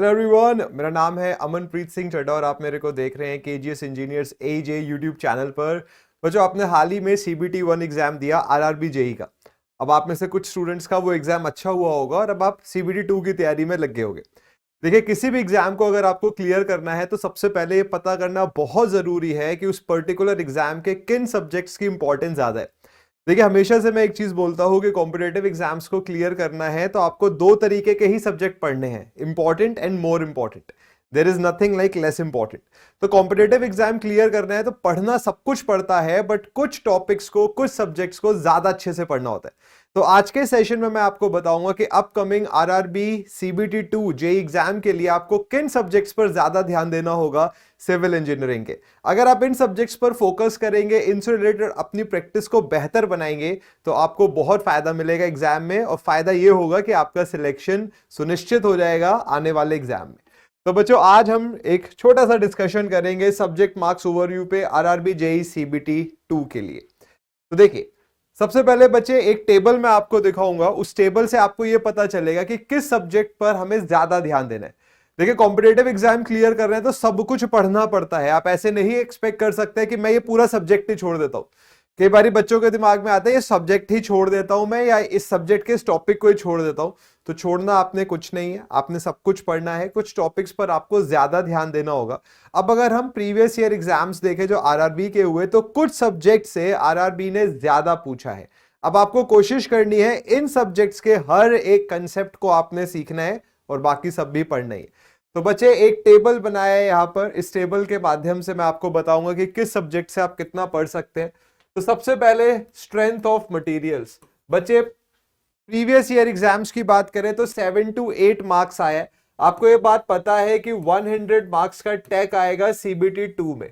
Hello everyone, मेरा नाम है अमनप्रीत सिंह चड्ढा और आप मेरे को देख रहे हैं केजीएस इंजीनियर्स एजे यूट्यूब चैनल पर। बच्चों, आपने हाल ही में सीबीटी 1 एग्जाम दिया आरआरबी जेई का। अब आप में से कुछ स्टूडेंट्स का वो एग्जाम अच्छा हुआ होगा और अब आप सीबीटी 2 की तैयारी में लग गए होंगे। देखिए, किसी भी एग्जाम को अगर आपको क्लियर करना है तो सबसे पहले ये पता करना बहुत जरूरी है कि उस पर्टिकुलर एग्जाम के किन सब्जेक्ट्स की इंपॉर्टेंस ज्यादा है। देखिए, हमेशा से मैं एक चीज बोलता हूं कि कॉम्पिटेटिव एग्जाम्स को क्लियर करना है तो आपको दो तरीके के ही सब्जेक्ट पढ़ने हैं, important and more important. There is nothing like less important. तो कॉम्पिटेटिव एग्जाम क्लियर करना है तो पढ़ना सब कुछ पड़ता है, बट कुछ टॉपिक्स को, कुछ सब्जेक्ट्स को ज्यादा अच्छे से पढ़ना होता है। तो आज के सेशन में मैं आपको बताऊंगा कि upcoming RRB CBT 2 JE exam के लिए आपको किन सब्जेक्ट्स पर ज्यादा ध्यान देना होगा सिविल इंजीनियरिंग के। अगर आप इन सब्जेक्ट्स पर फोकस करेंगे, इनसे रिलेटेड अपनी प्रैक्टिस को बेहतर बनाएंगे तो आपको बहुत फायदा मिलेगा एग्जाम में, और फायदा यह होगा कि आपका सिलेक्शन सुनिश्चित हो जाएगा आने वाले एग्जाम में। तो बच्चों, आज हम एक छोटा सा डिस्कशन करेंगे सब्जेक्ट मार्क्स ओवरव्यू पे आरआरबी जेई सीबीटी 2 के लिए। तो देखिए, सबसे पहले बच्चे एक टेबल में आपको दिखाऊंगा, उस टेबल से आपको यह पता चलेगा कि किस सब्जेक्ट पर हमें ज्यादा ध्यान देना है। देखिए, कॉम्पिटेटिव एग्जाम क्लियर कर रहे हैं तो सब कुछ पढ़ना पड़ता है। आप ऐसे नहीं एक्सपेक्ट कर सकते कि मैं ये पूरा सब्जेक्ट ही छोड़ देता हूं। कई बार बच्चों के दिमाग में आता है ये सब्जेक्ट ही छोड़ देता हूं मैं, या इस सब्जेक्ट के इस टॉपिक को ही छोड़ देता हूं। तो छोड़ना आपने कुछ नहीं है, आपने सब कुछ पढ़ना है। कुछ टॉपिक्स पर आपको ज्यादा ध्यान देना होगा। अब अगर हम प्रीवियस ईयर एग्जाम्स देखें जो आरआरबी के हुए, तो कुछ सब्जेक्ट से आरआरबी ने ज्यादा पूछा है। अब आपको कोशिश करनी है इन सब्जेक्ट्स के हर एक कंसेप्ट को आपने सीखना है और बाकी सब भी पढ़ना है। तो बच्चे, एक टेबल बनाया है यहां पर। इस टेबल के माध्यम से मैं आपको बताऊंगा कि किस सब्जेक्ट से आप कितना पढ़ सकते हैं। तो सबसे पहले स्ट्रेंथ ऑफ मटेरियल्स। बच्चे, प्रीवियस ईयर एग्जाम्स की बात करें तो 7 to 8 मार्क्स आया है। आपको ये बात पता है कि 100 मार्क्स का टैग आएगा सीबीटी 2 में,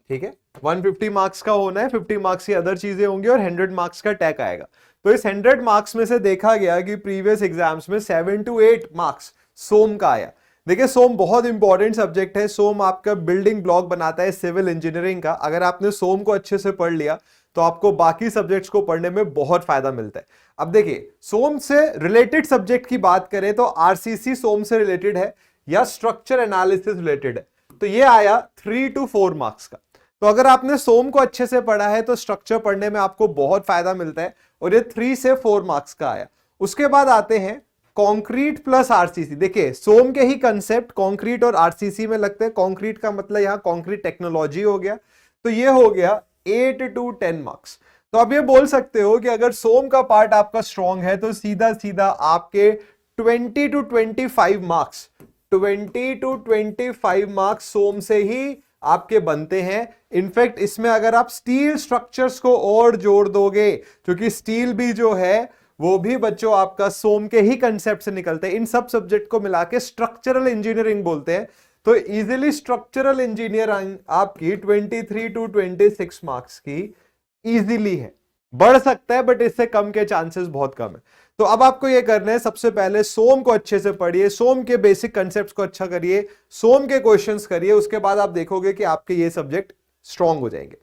ठीक है। 150 मार्क्स का होना है, 50 मार्क्स की अदर चीजें होंगी और 100 मार्क्स का टैग आएगा। तो इस 100 मार्क्स में से देखा गया कि प्रीवियस एग्जाम्स में 7 to 8 मार्क्स सोम का आया। देखिए, सोम बहुत इंपॉर्टेंट सब्जेक्ट है। सोम आपका बिल्डिंग ब्लॉक बनाता है सिविल इंजीनियरिंग का। अगर आपने सोम को अच्छे से पढ़ लिया तो आपको बाकी सब्जेक्ट्स को पढ़ने में बहुत फायदा मिलता है। अब देखिए, सोम से रिलेटेड सब्जेक्ट की बात करें तो आरसीसी सोम से रिलेटेड है या स्ट्रक्चर एनालिसिस रिलेटेड है। तो ये आया 3 to 4 मार्क्स का। तो अगर आपने सोम को अच्छे से पढ़ा है तो स्ट्रक्चर पढ़ने में आपको बहुत फायदा मिलता है, और ये 3 से 4 मार्क्स का आया। उसके बाद आते हैं कंक्रीट प्लस आरसीसी। देखिए, सोम के ही कंसेप्ट कंक्रीट और आरसीसी में लगते हैं। कंक्रीट का मतलब यहां कंक्रीट टेक्नोलॉजी हो गया। तो ये हो गया 8 to 10 मार्क्स। तो आप ये बोल सकते हो कि अगर सोम का पार्ट आपका स्ट्रांग है तो सीधा सीधा आपके 20 to 25 मार्क्स 20 to 25 मार्क्स सोम से ही आपके बनते हैं। इनफैक्ट इसमें अगर आप स्टील स्ट्रक्चर्स को और जोड़ दोगे, क्योंकि स्टील भी जो है वो भी बच्चों आपका सोम के ही कंसेप्ट से निकलते हैं। इन सब सब्जेक्ट को मिला के स्ट्रक्चरल इंजीनियरिंग बोलते हैं। तो इजीली स्ट्रक्चरल इंजीनियरिंग आपकी 23 to 26 मार्क्स की इजीली है। बढ़ सकता है बट इससे कम के चांसेस बहुत कम है। तो अब आपको ये करना है, सबसे पहले सोम को अच्छे से पढ़िए, सोम के बेसिक कंसेप्ट्स को अच्छा करिए, सोम के क्वेश्चंस करिए। उसके बाद आप देखोगे कि आपके ये सब्जेक्ट स्ट्रांग हो जाएंगे।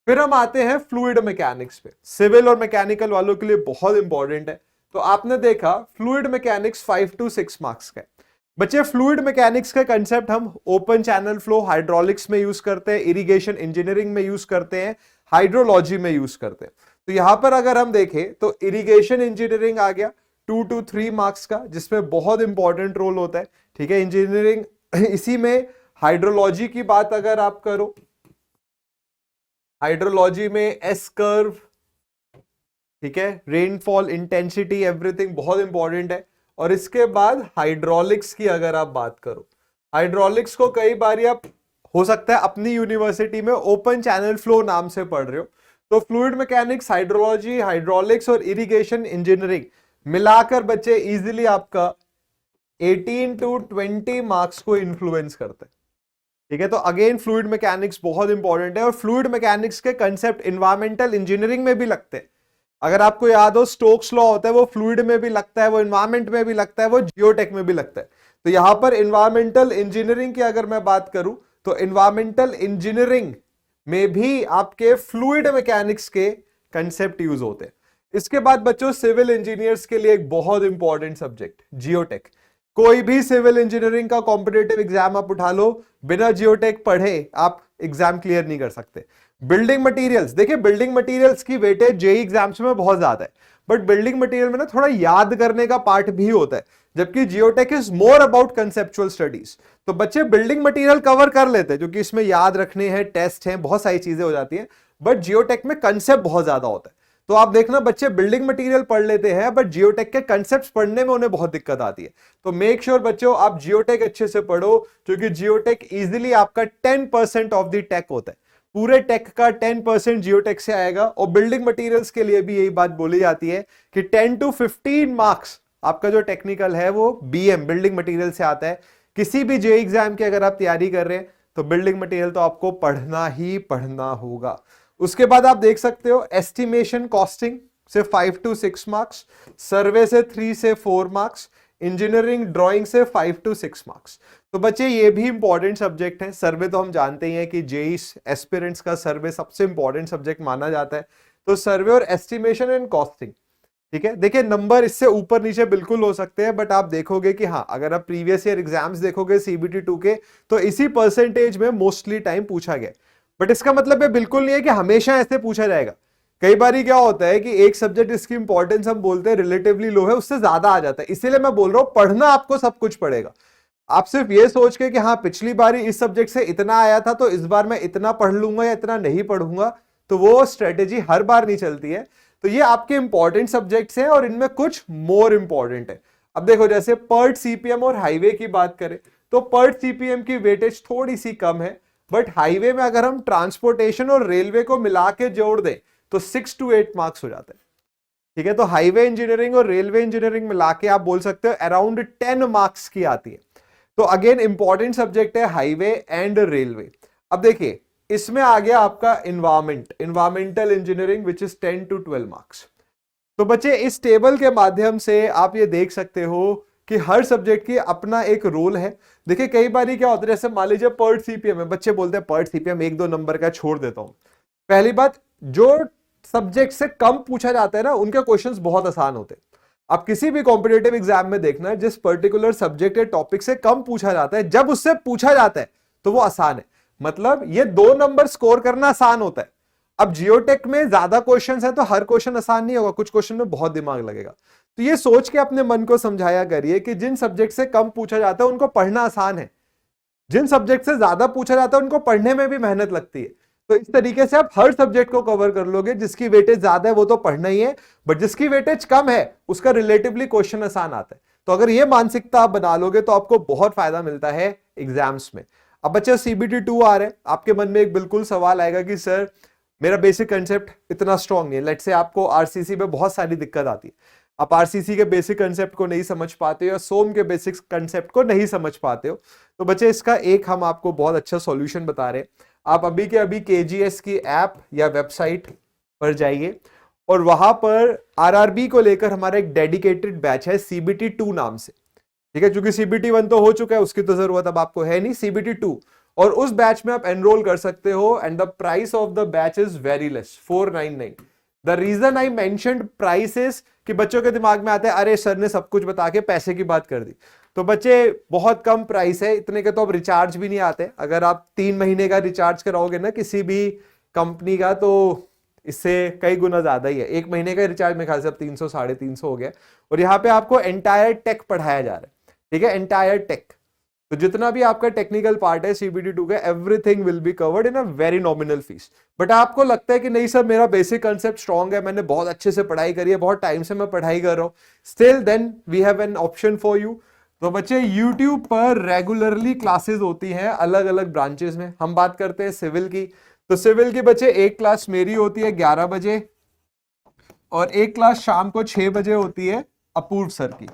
फिर हम आते हैं फ्लूइड मैकेनिक्स पे। सिविल और मैकेनिकल वालों के लिए बहुत इंपॉर्टेंट है। तो आपने देखा फ्लूइड मैकेनिक्स 5 to 6 मार्क्स का है। बच्चे, फ्लूइड मैकेनिक्स का कंसेप्ट हम ओपन चैनल फ्लो हाइड्रोलिक्स में यूज करते हैं, इरिगेशन इंजीनियरिंग में यूज करते हैं, हाइड्रोलॉजी में यूज करते हैं। तो यहां पर अगर हम देखें तो इरिगेशन इंजीनियरिंग आ गया 2 to 3 मार्क्स का, जिसमें बहुत इंपॉर्टेंट रोल होता है, ठीक है, इंजीनियरिंग। इसी में हाइड्रोलॉजी की बात अगर आप करो, हाइड्रोलॉजी में एस कर्व, ठीक है, रेनफॉल इंटेंसिटी, एवरीथिंग बहुत इंपॉर्टेंट है। और इसके बाद हाइड्रोलिक्स की अगर आप बात करो, हाइड्रोलिक्स को कई बार आप हो सकता है अपनी यूनिवर्सिटी में ओपन चैनल फ्लो नाम से पढ़ रहे हो। तो फ्लूइड मैकेनिक्स, हाइड्रोलॉजी, हाइड्रोलिक्स और इरिगेशन इंजीनियरिंग मिलाकर बच्चे इजीली आपका 18 to 20 मार्क्स को इन्फ्लुएंस करते हैं, ठीक है। तो अगेन फ्लूइड मैकेनिक्स बहुत इंपॉर्टेंट है, और फ्लूइड मैकेनिक्स के कंसेप्ट इन्वायरमेंटल इंजीनियरिंग में भी लगते हैं। अगर आपको याद हो, स्टोक्स लॉ होता है, वो फ्लूइड में भी लगता है, वो इन्वायरमेंट में भी लगता है, वो जियोटेक में भी लगता है। तो यहां पर इन्वायरमेंटल इंजीनियरिंग की अगर मैं बात करूं तो इन्वायरमेंटल इंजीनियरिंग में भी आपके फ्लूइड मैकेनिक्स के कंसेप्ट यूज होते हैं। इसके बाद बच्चों, सिविल इंजीनियर्स के लिए एक बहुत इंपॉर्टेंट सब्जेक्ट जियोटेक। कोई भी सिविल इंजीनियरिंग का कॉम्पिटिटिव एग्जाम आप उठा लो, बिना जियोटेक पढ़े आप एग्जाम क्लियर नहीं कर सकते। बिल्डिंग मटेरियल्स, देखिए बिल्डिंग मटेरियल्स की वेटेज जेईई एग्जाम्स में बहुत ज्यादा है, बट बिल्डिंग मटेरियल में ना थोड़ा याद करने का पार्ट भी होता है, जबकि geotech is more about conceptual studies. तो बच्चे बिल्डिंग मटेरियल कवर कर लेते हैं क्योंकि इसमें याद रखने हैं, टेस्ट हैं, बहुत सारी चीजें हो जाती हैं, बट जियोटेक में कंसेप्ट बहुत ज्यादा होता है। तो आप देखना बच्चे बिल्डिंग मटेरियल पढ़ लेते हैं, बट जियोटेक के कंसेप्ट्स पढ़ने में उन्हें बहुत दिक्कत आती है। तो मेक श्योर बच्चों आप जियोटेक अच्छे से पढ़ो, क्योंकि जियोटेक इजीली आपका 10% ऑफ द टेक होता है, पूरे टेक का 10% जियोटेक से आएगा। और बिल्डिंग मटेरियल्स के लिए भी यही बात बोली जाती है कि 10 to 15 मार्क्स आपका जो टेक्निकल है वो बीएम बिल्डिंग मटेरियल से आता है। किसी भी जेईई एग्जाम की अगर आप तैयारी कर रहे हैं तो बिल्डिंग मटेरियल तो आपको पढ़ना ही पढ़ना होगा। उसके बाद आप देख सकते हो एस्टिमेशन कॉस्टिंग से 5 to 6 मार्क्स, सर्वे से 3 से 4 मार्क्स, इंजीनियरिंग ड्राइंग से 5 to 6 मार्क्स। तो बच्चे ये भी इंपॉर्टेंट सब्जेक्ट है। सर्वे तो हम जानते ही हैं कि जेईई एस्पिरेंट्स का सर्वे सबसे इंपॉर्टेंट सब्जेक्ट माना जाता है। तो सर्वे और एस्टिमेशन एंड कॉस्टिंग, ठीक है। देखिए नंबर इससे ऊपर नीचे बिल्कुल हो सकते हैं, बट आप देखोगे कि हाँ, अगर आप प्रीवियस ईयर एग्जाम्स देखोगे सीबीटी 2 के, तो इसी परसेंटेज में मोस्टली टाइम पूछा गया। बट इसका मतलब ये बिल्कुल नहीं है कि हमेशा ऐसे पूछा जाएगा। कई बार क्या होता है कि एक सब्जेक्ट इसकी इंपॉर्टेंस हम बोलते हैं रिलेटिवली लो है, उससे ज्यादा आ जाता है। इसीलिए मैं बोल रहा हूं पढ़ना आपको सब कुछ पड़ेगा। आप सिर्फ ये सोच के कि हाँ पिछली बार इस सब्जेक्ट से इतना आया था तो इस बार मैं इतना पढ़ लूंगा या इतना नहीं पढ़ूंगा, तो वो स्ट्रेटेजी हर बार नहीं चलती है। तो ये आपके इंपॉर्टेंट सब्जेक्ट्स हैं और इनमें कुछ मोर इंपॉर्टेंट है। अब देखो जैसे पर्ट सीपीएम और हाईवे की बात करें तो पर्ट सीपीएम की वेटेज थोड़ी सी कम है, बट हाईवे में अगर हम ट्रांसपोर्टेशन और रेलवे को मिला के जोड़ दें तो 6 to 8 मार्क्स हो जाते हैं, ठीक है। तो हाईवे इंजीनियरिंग और रेलवे इंजीनियरिंग मिला के आप बोल सकते हो अराउंड 10 मार्क्स की आती है। तो अगेन इंपॉर्टेंट सब्जेक्ट है हाईवे एंड रेलवे। अब देखिए इसमें आ गया आपका environmental engineering which is 10 to 12 marks. तो बच्चे इस टेबल के माध्यम से आप ये देख सकते हो कि हर सब्जेक्ट की अपना एक रोल है। देखिए कई बार क्या होता है, जैसे मान लीजिए पर्ट सीपीएम है, बच्चे बोलते हैं पर्ट सीपीएम 1-2 नंबर का छोड़ देता हूं। पहली बात, जो सब्जेक्ट से कम पूछा जाता है ना उनके क्वेश्चंस बहुत आसान होते हैं। आप किसी भी कॉम्पिटेटिव एग्जाम में देखना है, जिस पर्टिकुलर सब्जेक्ट या टॉपिक से कम पूछा जाता है, जब उससे पूछा जाता है तो वो आसान है। मतलब ये 2 नंबर स्कोर करना आसान होता है। अब जियोटेक में ज्यादा क्वेश्चंस है तो हर क्वेश्चन आसान नहीं होगा, कुछ क्वेश्चन में बहुत दिमाग लगेगा। तो ये सोच के अपने मन को समझाया करिए कि जिन सब्जेक्ट से कम पूछा जाता है उनको पढ़ना आसान है, जिन सब्जेक्ट से ज्यादा पूछा जाता है उनको पढ़ने में भी मेहनत लगती है। तो इस तरीके से आप हर सब्जेक्ट को कवर कर लोगे। जिसकी वेटेज ज्यादा है वो तो पढ़ना ही है, बट जिसकी वेटेज कम है उसका रिलेटिवली क्वेश्चन आसान आता है। तो अगर ये मानसिकता आप बना लोगे तो आपको बहुत फायदा मिलता है एग्जाम्स में। अब बच्चे सीबीटी 2 आ रहे हैं, आपके मन में एक बिल्कुल सवाल आएगा कि सर मेरा बेसिक कंसेप्ट इतना स्ट्रांग नहीं है। लेट्स से आपको आरसीसी में बहुत सारी दिक्कत आती है, आप आरसीसी के बेसिक कंसेप्ट को नहीं समझ पाते हो या सोम के बेसिक कंसेप्ट को नहीं समझ पाते हो। तो बच्चे इसका एक हम आपको बहुत अच्छा सॉल्यूशन बता रहे हैं। आप अभी के अभी केजीएस की ऐप या वेबसाइट पर जाइए और वहां पर आरआरबी को लेकर हमारा एक डेडिकेटेड बैच है सीबीटी 2 नाम से, ठीक है। क्योंकि सीबीटी 1 तो हो चुका है, उसकी तो जरूरत अब आपको है नहीं, सीबीटी 2। और उस बैच में आप एनरोल कर सकते हो and the price of the batch is very less, 499। The reason I mentioned price is कि बच्चों के दिमाग में आता है अरे सर ने सब कुछ बता के पैसे की बात कर दी। तो बच्चे बहुत कम प्राइस है, इतने के तो अब रिचार्ज भी नहीं आते। अगर आप 3 महीने का रिचार्ज कराओगे ना किसी भी कंपनी का तो इससे कई गुना ज्यादा ही है। 1 महीने का रिचार्ज में खास 300 350 हो गया। और यहाँ पे आपको एंटायर टेक पढ़ाया जा रहा है, ठीक है, एंटायर टेक। तो जितना भी आपका टेक्निकल पार्ट है सीबीटी 2 का, everything will be covered in a very nominal fees. But आपको लगता है कि नहीं सर मेरा बेसिक कंसेप्ट स्ट्रांग है, मैंने बहुत अच्छे से पढ़ाई करी है, बहुत टाइम से मैं पढ़ाई कर रहा हूं, still then we have an option for you. तो बच्चे YouTube पर रेगुलरली क्लासेस होती हैं अलग अलग ब्रांचेस में। हम बात करते हैं सिविल की, तो सिविल की बच्चे एक क्लास मेरी होती है 11 बजे और एक क्लास शाम को 6 बजे होती है अपूर्व सर की।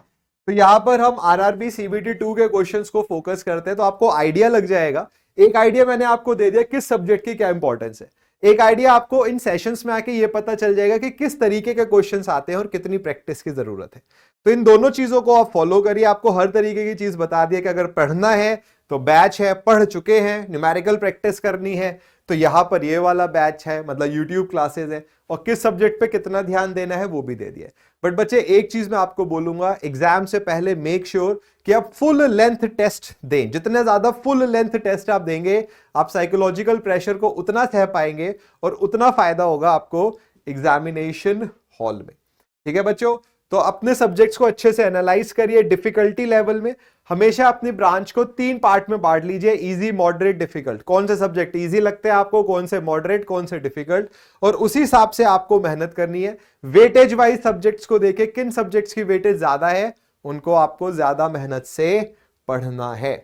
तो यहाँ पर हम आरआरबी सीबीटी 2 के क्वेश्चंस को फोकस करते हैं, तो आपको आइडिया लग जाएगा। एक आइडिया मैंने आपको दे दिया किस सब्जेक्ट की क्या इंपॉर्टेंस है। एक आइडिया आपको इन सेशंस में आके ये पता चल जाएगा कि किस तरीके के क्वेश्चंस आते हैं और कितनी प्रैक्टिस की जरूरत है। तो इन दोनों चीजों को आप फॉलो करिए। आपको हर तरीके की चीज बता दिया कि अगर पढ़ना है तो बैच है, पढ़ चुके हैं, न्यूमेरिकल प्रैक्टिस करनी है तो यहाँ पर ये वाला बैच है, मतलब यूट्यूब क्लासेस है, और किस सब्जेक्ट पे कितना ध्यान देना है वो भी दे दिया है। बट बच्चे एक चीज मैं आपको बोलूंगा, एग्जाम से पहले मेक श्योर कि आप फुल लेंथ टेस्ट दें। जितने ज्यादा फुल लेंथ टेस्ट आप देंगे, आप साइकोलॉजिकल प्रेशर को उतना सह पाएंगे और उतना फायदा होगा आपको एग्जामिनेशन हॉल में। ठीक है बच्चों, तो अपने सब्जेक्ट्स को अच्छे से एनालाइज करिए। डिफिकल्टी लेवल में हमेशा अपनी ब्रांच को 3 पार्ट में बांट लीजिए, इजी, मॉडरेट, डिफिकल्ट। कौन से सब्जेक्ट इजी लगते हैं आपको, कौन से मॉडरेट, कौन से डिफिकल्ट, और उसी हिसाब से आपको मेहनत करनी है। वेटेज वाइज सब्जेक्ट्स को देखे किन सब्जेक्ट्स की वेटेज ज्यादा है, उनको आपको ज्यादा मेहनत से पढ़ना है।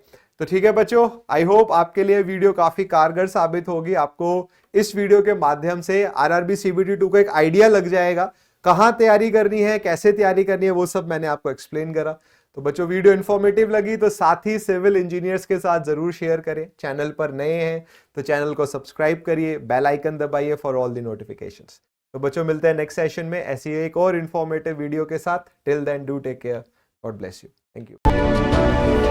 तो ठीक है बच्चों, आई होप आपके लिए वीडियो काफी कारगर साबित होगी। आपको इस वीडियो के माध्यम से आरआरबी सीबीटी 2 का एक आइडिया लग जाएगा, कहां तैयारी करनी है, कैसे तैयारी करनी है, वो सब मैंने आपको एक्सप्लेन करा। तो बच्चों वीडियो इन्फॉर्मेटिव लगी तो साथ ही सिविल इंजीनियर्स के साथ जरूर शेयर करें। चैनल पर नए हैं तो चैनल को सब्सक्राइब करिए, बेल आइकन दबाइए फॉर ऑल द नोटिफिकेशंस। तो बच्चों मिलते हैं नेक्स्ट सेशन में ऐसी एक और इन्फॉर्मेटिव वीडियो के साथ। Till then do take care, God bless you, thank you.